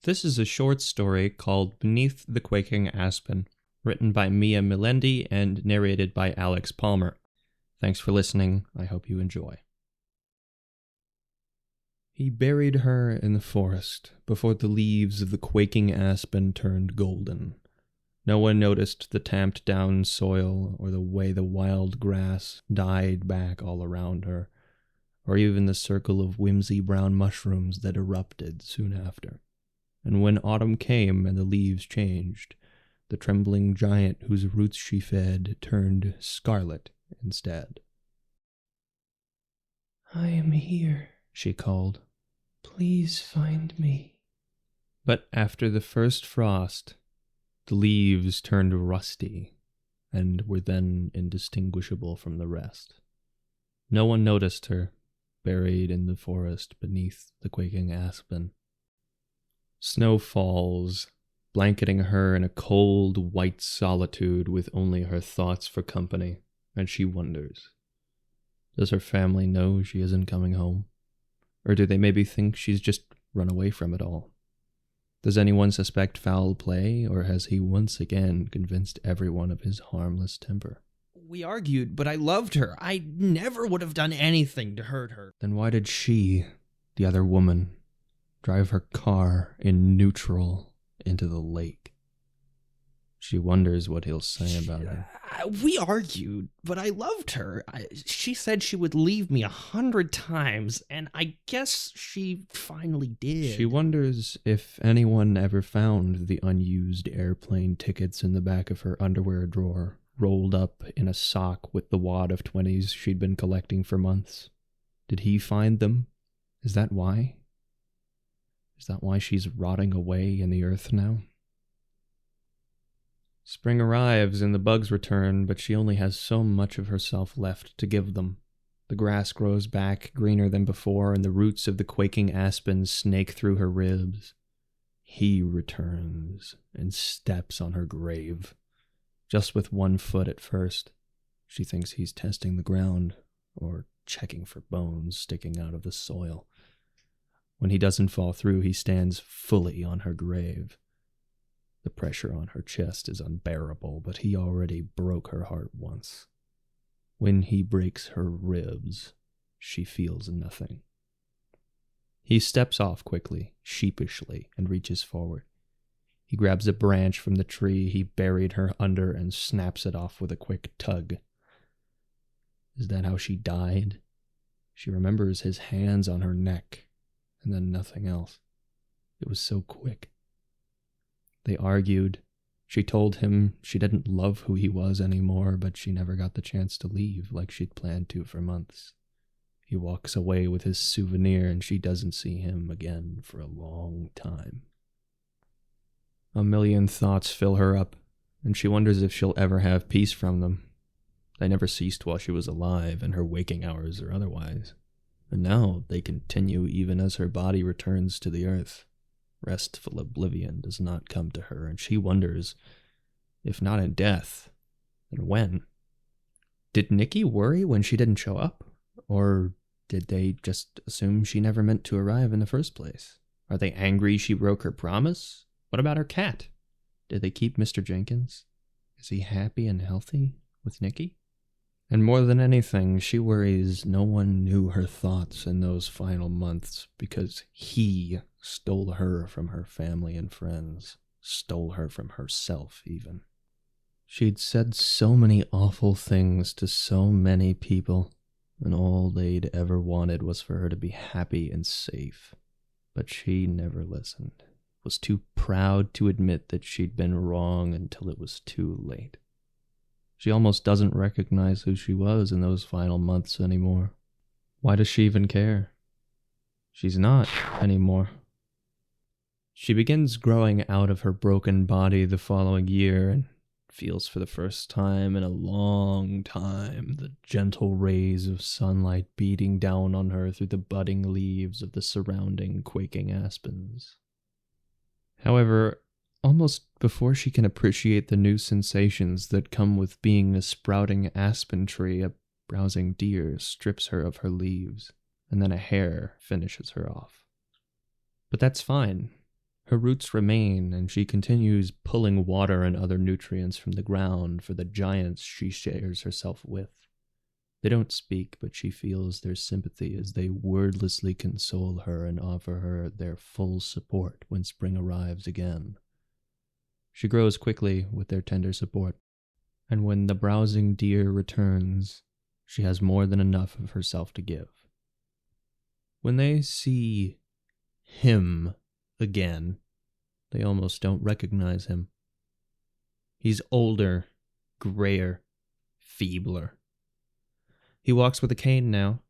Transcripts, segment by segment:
This is a short story called Beneath the Quaking Aspen, written by Mia Melendi and narrated by Alex Palmer. Thanks for listening. I hope you enjoy. He buried her in the forest before the leaves of the quaking aspen turned golden. No one noticed the tamped down soil or the way the wild grass died back all around her, or even the circle of whimsy brown mushrooms that erupted soon after. And when autumn came and the leaves changed, the trembling giant whose roots she fed turned scarlet instead. "I am here," she called. "Please find me." But after the first frost, the leaves turned rusty and were then indistinguishable from the rest. No one noticed her, buried in the forest beneath the quaking aspen. Snow falls, blanketing her in a cold, white solitude with only her thoughts for company, and she wonders. Does her family know she isn't coming home? Or do they maybe think she's just run away from it all? Does anyone suspect foul play, or has he once again convinced everyone of his harmless temper? We argued, but I loved her. I never would have done anything to hurt her. Then why did she, the other woman, drive her car in neutral into the lake? She wonders what he'll say about her. We argued, but I loved her. She said she would leave me 100 times, and I guess she finally did. She wonders if anyone ever found the unused airplane tickets in the back of her underwear drawer, rolled up in a sock with the wad of 20s she'd been collecting for months. Did he find them? Is that why? Is that why she's rotting away in the earth now? Spring arrives and the bugs return, but she only has so much of herself left to give them. The grass grows back, greener than before, and the roots of the quaking aspens snake through her ribs. He returns and steps on her grave, just with one foot at first. She thinks he's testing the ground, or checking for bones sticking out of the soil. When he doesn't fall through, he stands fully on her grave. The pressure on her chest is unbearable, but he already broke her heart once. When he breaks her ribs, she feels nothing. He steps off quickly, sheepishly, and reaches forward. He grabs a branch from the tree he buried her under and snaps it off with a quick tug. Is that how she died? She remembers his hands on her neck, and then nothing else. It was so quick. They argued. She told him she didn't love who he was anymore, but she never got the chance to leave like she'd planned to for months. He walks away with his souvenir and she doesn't see him again for a long time. A million thoughts fill her up, and she wonders if she'll ever have peace from them. They never ceased while she was alive, in her waking hours or otherwise. And now they continue even as her body returns to the earth. Restful oblivion does not come to her, and she wonders, if not in death, then when? Did Nikki worry when she didn't show up? Or did they just assume she never meant to arrive in the first place? Are they angry she broke her promise? What about her cat? Did they keep Mr. Jenkins? Is he happy and healthy with Nikki? And more than anything, she worries no one knew her thoughts in those final months because he stole her from her family and friends, stole her from herself even. She'd said so many awful things to so many people, and all they'd ever wanted was for her to be happy and safe. But she never listened, was too proud to admit that she'd been wrong until it was too late. She almost doesn't recognize who she was in those final months anymore. Why does she even care? She's not anymore. She begins growing out of her broken body the following year and feels for the first time in a long time the gentle rays of sunlight beating down on her through the budding leaves of the surrounding quaking aspens. However, almost before she can appreciate the new sensations that come with being a sprouting aspen tree, a browsing deer strips her of her leaves, and then a hare finishes her off. But that's fine. Her roots remain, and she continues pulling water and other nutrients from the ground for the giants she shares herself with. They don't speak, but she feels their sympathy as they wordlessly console her and offer her their full support when spring arrives again. She grows quickly with their tender support, and when the browsing deer returns, she has more than enough of herself to give. When they see him again, they almost don't recognize him. He's older, grayer, feebler. He walks with a cane now,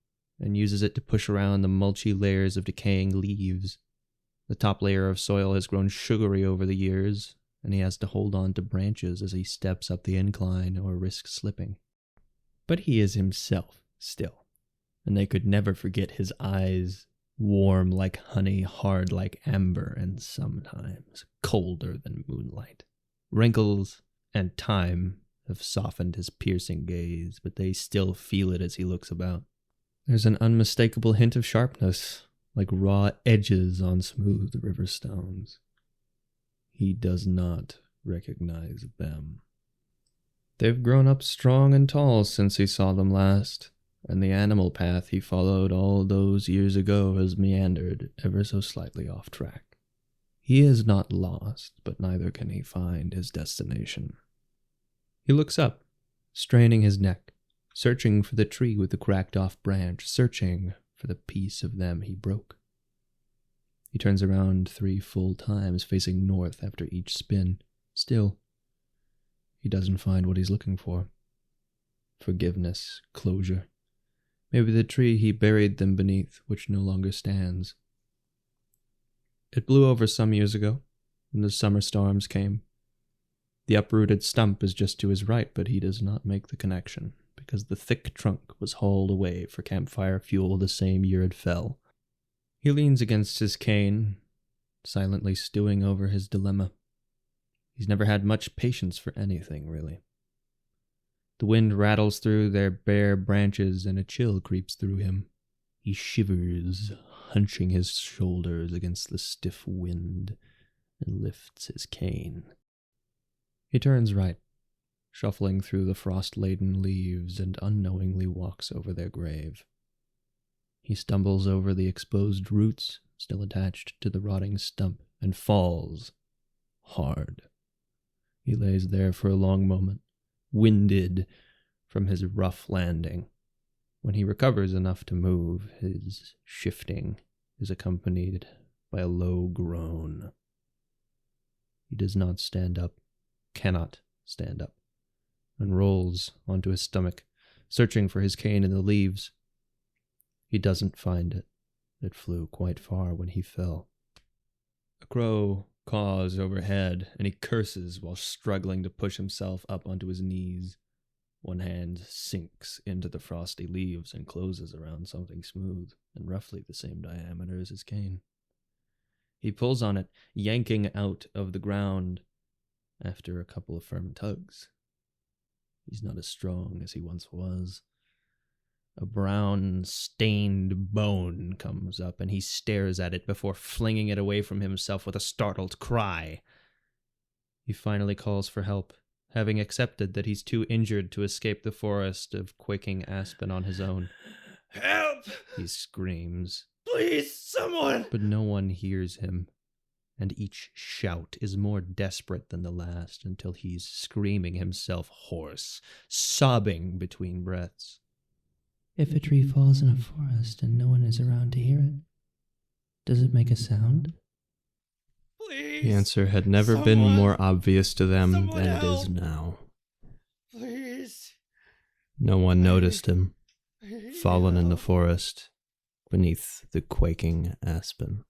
and uses it to push around the mulchy layers of decaying leaves. The top layer of soil has grown sugary over the years, and he has to hold on to branches as he steps up the incline or risks slipping. But he is himself still, and they could never forget his eyes, warm like honey, hard like amber, and sometimes colder than moonlight. Wrinkles and time have softened his piercing gaze, but they still feel it as he looks about. There's an unmistakable hint of sharpness, like raw edges on smooth river stones. He does not recognize them. They've grown up strong and tall since he saw them last, and the animal path he followed all those years ago has meandered ever so slightly off track. He is not lost, but neither can he find his destination. He looks up, straining his neck, searching for the tree with the cracked-off branch, searching for the piece of them he broke. He turns around 3 full times, facing north after each spin. Still, he doesn't find what he's looking for. Forgiveness, closure. Maybe the tree he buried them beneath, which no longer stands. It blew over some years ago, when the summer storms came. The uprooted stump is just to his right, but he does not make the connection, because the thick trunk was hauled away for campfire fuel the same year it fell. He leans against his cane, silently stewing over his dilemma. He's never had much patience for anything, really. The wind rattles through their bare branches, and a chill creeps through him. He shivers, hunching his shoulders against the stiff wind, and lifts his cane. He turns right, shuffling through the frost-laden leaves, and unknowingly walks over their grave. He stumbles over the exposed roots, still attached to the rotting stump, and falls hard. He lays there for a long moment, winded from his rough landing. When he recovers enough to move, his shifting is accompanied by a low groan. He does not stand up, cannot stand up, and rolls onto his stomach, searching for his cane in the leaves. He doesn't find it. It flew quite far when he fell. A crow caws overhead, and he curses while struggling to push himself up onto his knees. One hand sinks into the frosty leaves and closes around something smooth and roughly the same diameter as his cane. He pulls on it, yanking out of the ground after a couple of firm tugs. He's not as strong as he once was. A brown, stained bone comes up, and he stares at it before flinging it away from himself with a startled cry. He finally calls for help, having accepted that he's too injured to escape the forest of Quaking Aspen on his own. Help! He screams. Please, someone! But no one hears him, and each shout is more desperate than the last until he's screaming himself hoarse, sobbing between breaths. If a tree falls in a forest and no one is around to hear it, does it make a sound? Please! The answer had never been more obvious to them than it is now. Please! No one noticed him, fallen in the forest beneath the quaking aspen.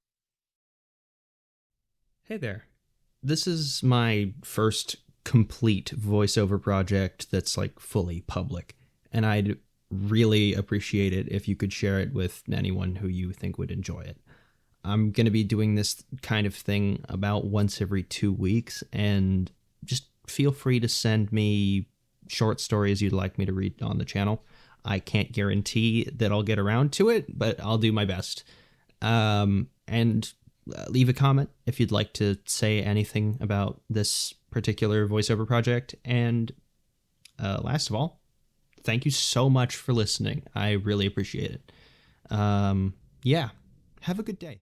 Hey there. This is my first complete voiceover project that's like fully public, and I'd really appreciate it if you could share it with anyone who you think would enjoy it. I'm going to be doing this kind of thing about once every 2 weeks, and just feel free to send me short stories you'd like me to read on the channel. I can't guarantee that I'll get around to it, but I'll do my best. And leave a comment if you'd like to say anything about this particular voiceover project. And last of all, thank you so much for listening. I really appreciate it. Yeah, have a good day.